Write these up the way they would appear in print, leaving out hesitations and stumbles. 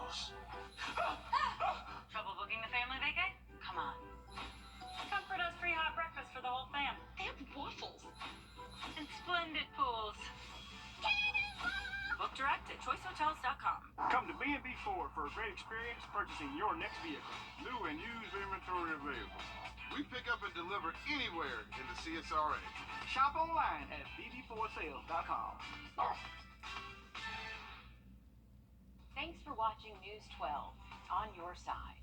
vehicles. Trouble booking the family vacay? Come on. Comfort us free hot breakfast for the whole fam. They have waffles. And splendid pools. Book direct at choicehotels.com. Come to B&B Ford for a great experience purchasing your next vehicle. New and used inventory available. We pick up and deliver anywhere in the CSRA. Shop online at bbfordsales.com. Thanks for watching News 12 on your side.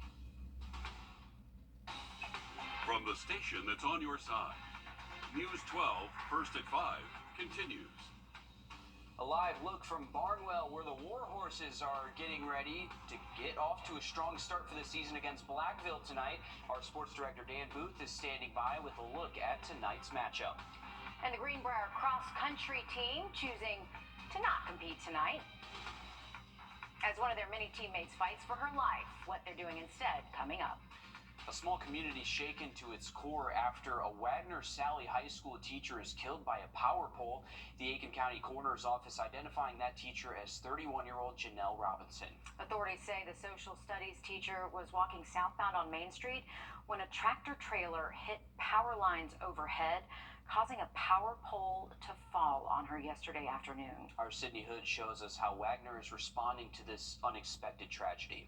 From the station that's on your side, News 12, first at 5, continues. A live look from Barnwell, where the Warhorses are getting ready to get off to a strong start for the season against Blackville tonight. Our sports director Dan Booth is standing by with a look at tonight's matchup. And the Greenbrier cross-country team choosing to not compete tonight, as one of their many teammates fights for her life. What they're doing instead coming up. A small community shaken to its core after a Wagner-Salley High School teacher is killed by a power pole. The Aiken County Coroner's Office identifying that teacher as 31-year-old Janelle Robinson. Authorities say the social studies teacher was walking southbound on Main Street when a tractor trailer hit power lines overhead, causing a power pole to fall on her yesterday afternoon. Our Sydney Hood shows us how Wagner is responding to this unexpected tragedy.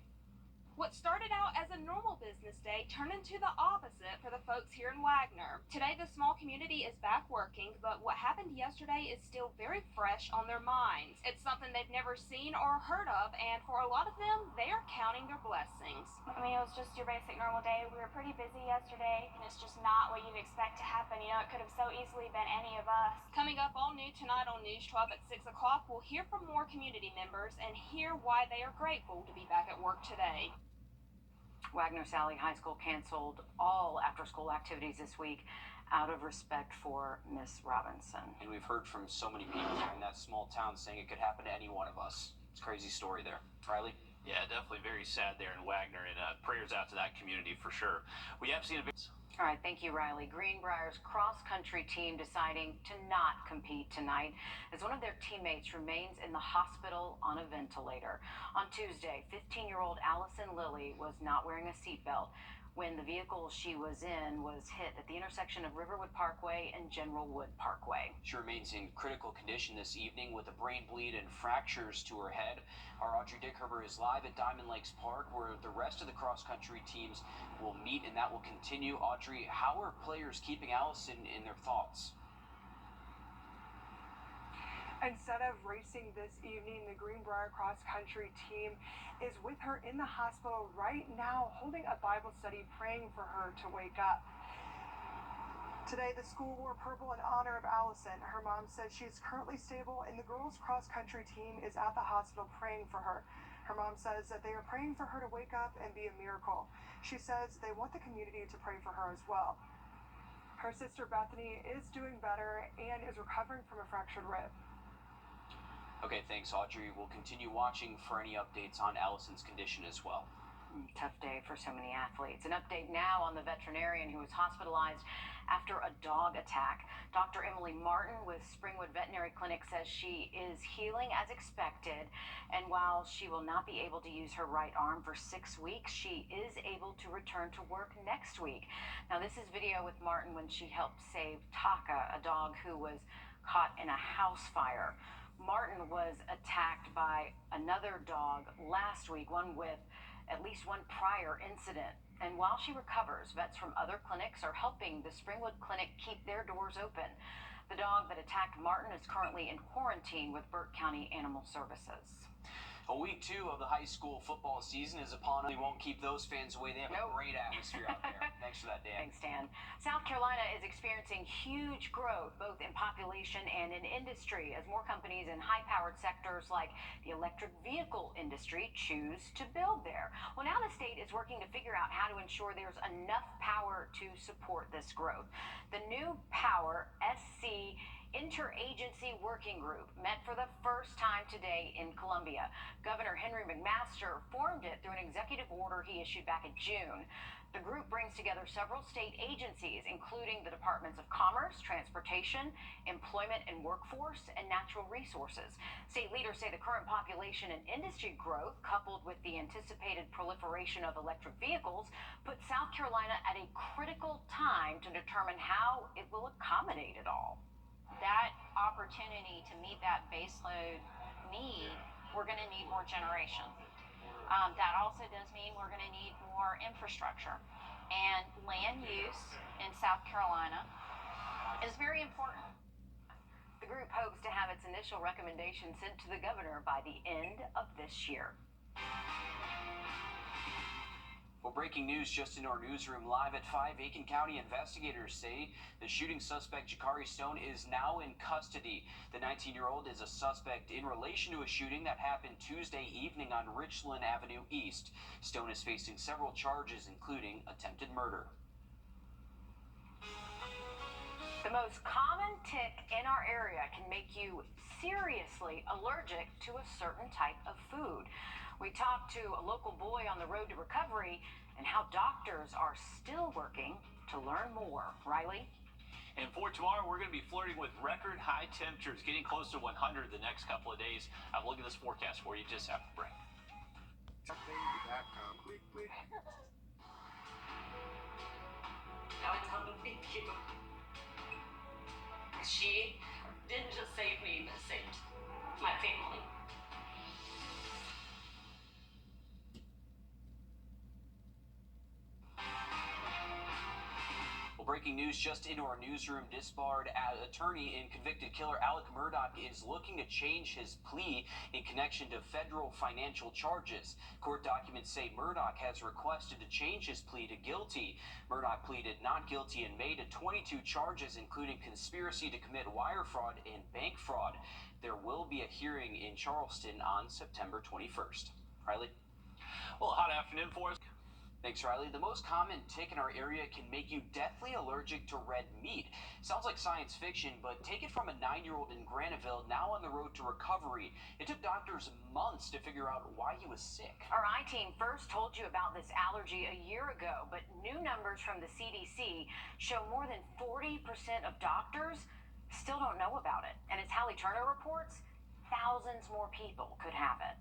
What started out as a normal business day turned into the opposite for the folks here in Wagner. Today, the small community is back working, but what happened yesterday is still very fresh on their minds. It's something they've never seen or heard of, and for a lot of them, they are counting their blessings. I mean, it was just your basic normal day. We were pretty busy yesterday, and it's just not what you'd expect to happen. You know, it could have so easily been any of us. Coming up all new tonight on News 12 at 6 o'clock, we'll hear from more community members and hear why they are grateful to be back at work today. Wagner-Salley High School canceled all after-school activities this week out of respect for Miss Robinson. And we've heard from so many people in that small town saying it could happen to any one of us. It's a crazy story there. Riley? Yeah, definitely very sad there in Wagner, and prayers out to that community for sure. We have seen a bit. All right, thank you, Riley. Greenbrier's cross-country team deciding to not compete tonight as one of their teammates remains in the hospital on a ventilator. On Tuesday, 15-year-old Allison Lilly was not wearing a seatbelt when the vehicle she was in was hit at the intersection of Riverwood Parkway and General Wood Parkway. She remains in critical condition this evening with a brain bleed and fractures to her head. Our Audrey Dickherber is live at Diamond Lakes Park, where the rest of the cross-country teams will meet, and that will continue. Audrey, how are players keeping Allison in their thoughts? Instead of racing this evening, the Greenbrier cross-country team is with her in the hospital right now, holding a Bible study, praying for her to wake up. Today, the school wore purple in honor of Allison. Her mom says she is currently stable, and the girls' cross-country team is at the hospital praying for her. Her mom says that they are praying for her to wake up and be a miracle. She says they want the community to pray for her as well. Her sister Bethany is doing better and is recovering from a fractured rib. Okay, thanks, Audrey. We'll continue watching for any updates on Allison's condition as well. Tough day for so many athletes. An update now on the veterinarian who was hospitalized after a dog attack. Dr. Emily Martin with Springwood Veterinary Clinic says she is healing as expected, and while she will not be able to use her right arm for 6 weeks, she is able to return to work next week. Now, this is video with Martin when she helped save Taka, a dog who was caught in a house fire. Martin was attacked by another dog last week, one with at least one prior incident. And while she recovers, vets from other clinics are helping the Springwood Clinic keep their doors open. The dog that attacked Martin is currently in quarantine with Burt County Animal Services. Week 2 of the high school football season is upon us. We won't keep those fans away. They have a great atmosphere out there. Thanks for that, Dan. Thanks, Dan. South Carolina is experiencing huge growth, both in population and in industry, as more companies in high-powered sectors like the electric vehicle industry choose to build there. Well, now the state is working to figure out how to ensure there's enough power to support this growth. The new Power SC interagency working group met for the first time today in Columbia. Governor Henry McMaster formed it through an executive order he issued back in June. The group brings together several state agencies, including the Departments of Commerce, Transportation, Employment and Workforce, and Natural Resources. State leaders say the current population and industry growth, coupled with the anticipated proliferation of electric vehicles, put South Carolina at a critical time to determine how it will accommodate it all. That opportunity to meet that baseload need, we're going to need more generation. That also does mean we're going to need more infrastructure. And land use in South Carolina is very important. The group hopes to have its initial recommendation sent to the governor by the end of this year. Well, breaking news just in our newsroom live at 5. Aiken County investigators say the shooting suspect, Jakari Stone, is now in custody. The 19-year-old is a suspect in relation to a shooting that happened Tuesday evening on Richland Avenue East. Stone is facing several charges, including attempted murder. The most common tick in our area can make you seriously allergic to a certain type of food. We talked to a local boy on the road to recovery and how doctors are still working to learn more. Riley? And for tomorrow, we're going to be flirting with record high temperatures, getting close to 100 the next couple of days. I'll look at this forecast for you just after the break. I would tell them thank you. She didn't just save me, but saved my family. Breaking news just into our newsroom. Disbarred attorney and convicted killer Alec Murdaugh is looking to change his plea in connection to federal financial charges. Court documents say Murdaugh has requested to change his plea to guilty. Murdaugh pleaded not guilty in May to 22 charges, including conspiracy to commit wire fraud and bank fraud. There will be a hearing in Charleston on September 21st. Riley? Well, hot afternoon for us. Thanks, Riley. The most common tick in our area can make you deathly allergic to red meat. Sounds like science fiction, but take it from a 9-year-old in Graniteville, now on the road to recovery. It took doctors months to figure out why he was sick. Our I-team first told you about this allergy a year ago, but new numbers from the CDC show more than 40% of doctors still don't know about it. And as Hallie Turner reports, thousands more people could have it.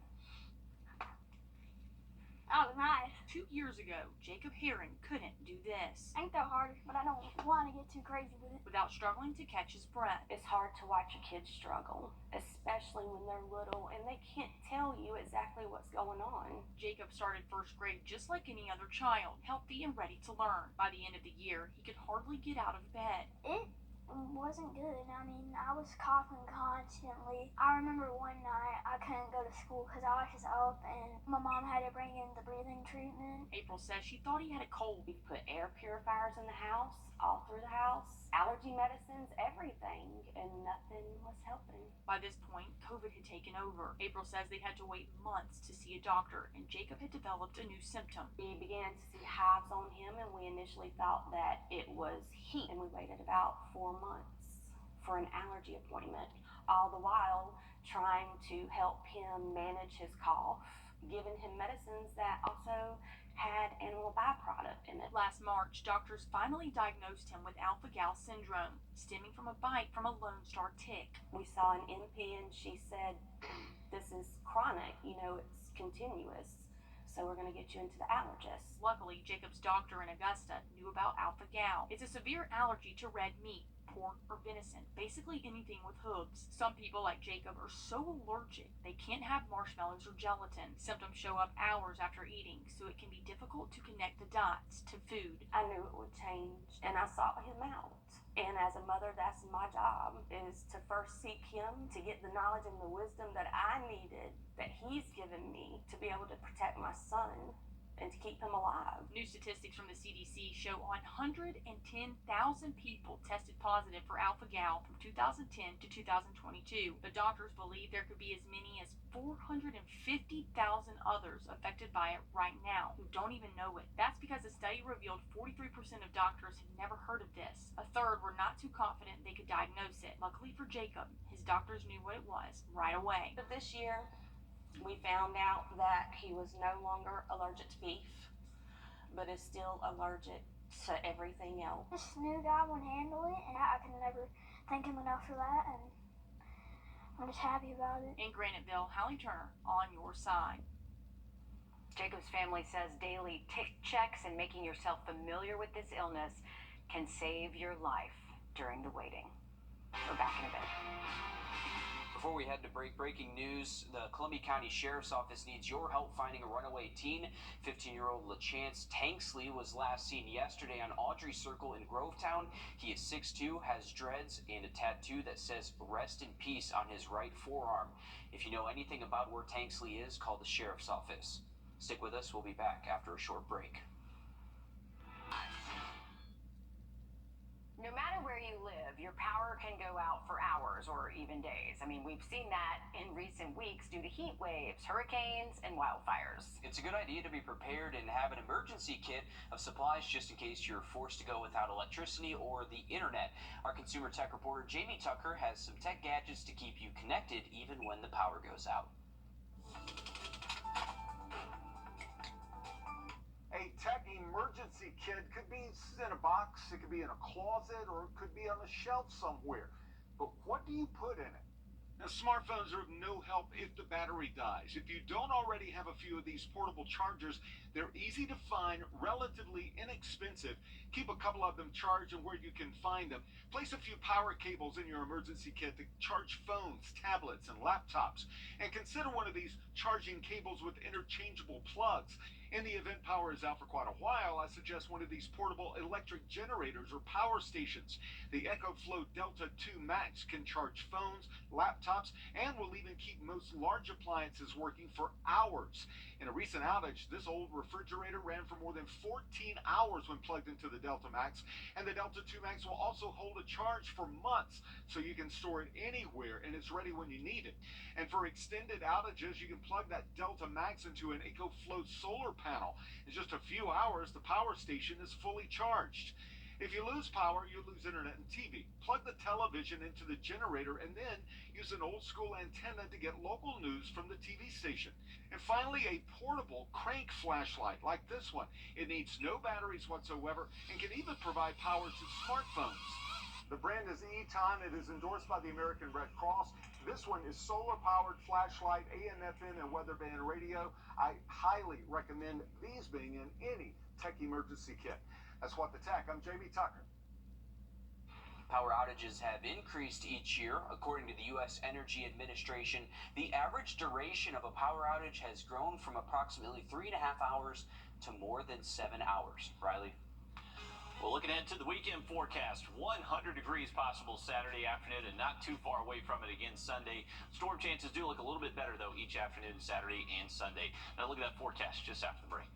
Oh, nice. 2 years ago, Jacob Herring couldn't do this Ain't that hard, but I don't want to get too crazy with it. without struggling to catch his breath. It's hard to watch a kid struggle, especially when they're little and they can't tell you exactly what's going on. Jacob started first grade just like any other child, healthy and ready to learn. By the end of the year, he could hardly get out of bed. It wasn't good. I mean, I was coughing constantly. I remember one night I couldn't go to school because I was just up and my mom had to bring in the breathing treatment. April says she thought he had a cold. We've put air purifiers in the house, all through the house, allergy medicines, everything, and nothing was helping. By this point, COVID had taken over. April says they had to wait months to see a doctor, and Jacob had developed a new symptom. We began to see hives on him, and we initially thought that it was heat, and we waited about 4 months for an allergy appointment, all the while trying to help him manage his cough, giving him medicines that also had animal byproduct in it. Last March, doctors finally diagnosed him with alpha-gal syndrome, stemming from a bite from a Lone Star tick. We saw an NP and she said, this is chronic, it's continuous, so we're going to get you into the allergist. Luckily, Jacob's doctor in Augusta knew about alpha-gal. It's a severe allergy to red meat, pork, or venison, basically anything with hooves. Some people, like Jacob, are so allergic they can't have marshmallows or gelatin. Symptoms show up hours after eating, so it can be difficult to connect the dots to food. I knew it would change, and I sought him out. And as a mother, that's my job, is to first seek him, to get the knowledge and the wisdom that I needed, that he's given me, to be able to protect my son. and to keep him alive. New statistics from the CDC show 110,000 people tested positive for alpha-gal from 2010 to 2022. The doctors believe there could be as many as 450,000 others affected by it right now who don't even know it. That's because the study revealed 43% of doctors had never heard of this. A third were not too confident they could diagnose it. Luckily for Jacob, his doctors knew what it was right away. But this year, we found out that he was no longer allergic to beef, but is still allergic to everything else. This new guy won't handle it, and I can never thank him enough for that, and I'm just happy about it. In Graniteville, Hallie Turner on your side. Jacob's family says daily tick checks and making yourself familiar with this illness can save your life during the waiting. We're back in a bit. Before we head to breaking news, the Columbia County Sheriff's Office needs your help finding a runaway teen. 15-year-old LaChance Tanksley was last seen yesterday on Audrey Circle in Grovetown. He is 6'2", has dreads, and a tattoo that says "Rest in Peace" on his right forearm. If you know anything about where Tanksley is, call the Sheriff's Office. Stick with us. We'll be back after a short break. No matter where you live, your power can go out for hours or even days. I mean, we've seen that in recent weeks due to heat waves, hurricanes, and wildfires. It's a good idea to be prepared and have an emergency kit of supplies just in case you're forced to go without electricity or the internet. Our consumer tech reporter Jamie Tucker has some tech gadgets to keep you connected even when the power goes out. A tech emergency kit could be in a box, it could be in a closet, or it could be on a shelf somewhere. But what do you put in it? Now, smartphones are of no help if the battery dies. If you don't already have a few of these portable chargers, they're easy to find, relatively inexpensive. Keep a couple of them charged and where you can find them. Place a few power cables in your emergency kit to charge phones, tablets, and laptops. And consider one of these charging cables with interchangeable plugs. In the event power is out for quite a while, I suggest one of these portable electric generators or power stations. The EcoFlow Delta 2 Max can charge phones, laptops, and will even keep most large appliances working for hours. In a recent outage, this old refrigerator ran for more than 14 hours when plugged into the Delta Max, and the Delta 2 Max will also hold a charge for months, so you can store it anywhere and it's ready when you need it. And for extended outages, you can plug that Delta Max into an EcoFlow solar panel. In just a few hours, the power station is fully charged. If you lose power, you lose internet and TV. Plug the television into the generator and then use an old school antenna to get local news from the TV station. And finally, a portable crank flashlight like this one. It needs no batteries whatsoever and can even provide power to smartphones. The brand is E-Time. It is endorsed by the American Red Cross. This one is solar-powered flashlight, AM, FM, and weather band radio. I highly recommend these being in any tech emergency kit. That's What the Tech. I'm Jamie Tucker. Power outages have increased each year. According to the U.S. Energy Administration, the average duration of a power outage has grown from approximately 3.5 hours to more than 7 hours. Riley? Well, looking ahead to the weekend forecast, 100 degrees possible Saturday afternoon and not too far away from it again Sunday. Storm chances do look a little bit better, though, each afternoon, Saturday and Sunday. Now look at that forecast just after the break.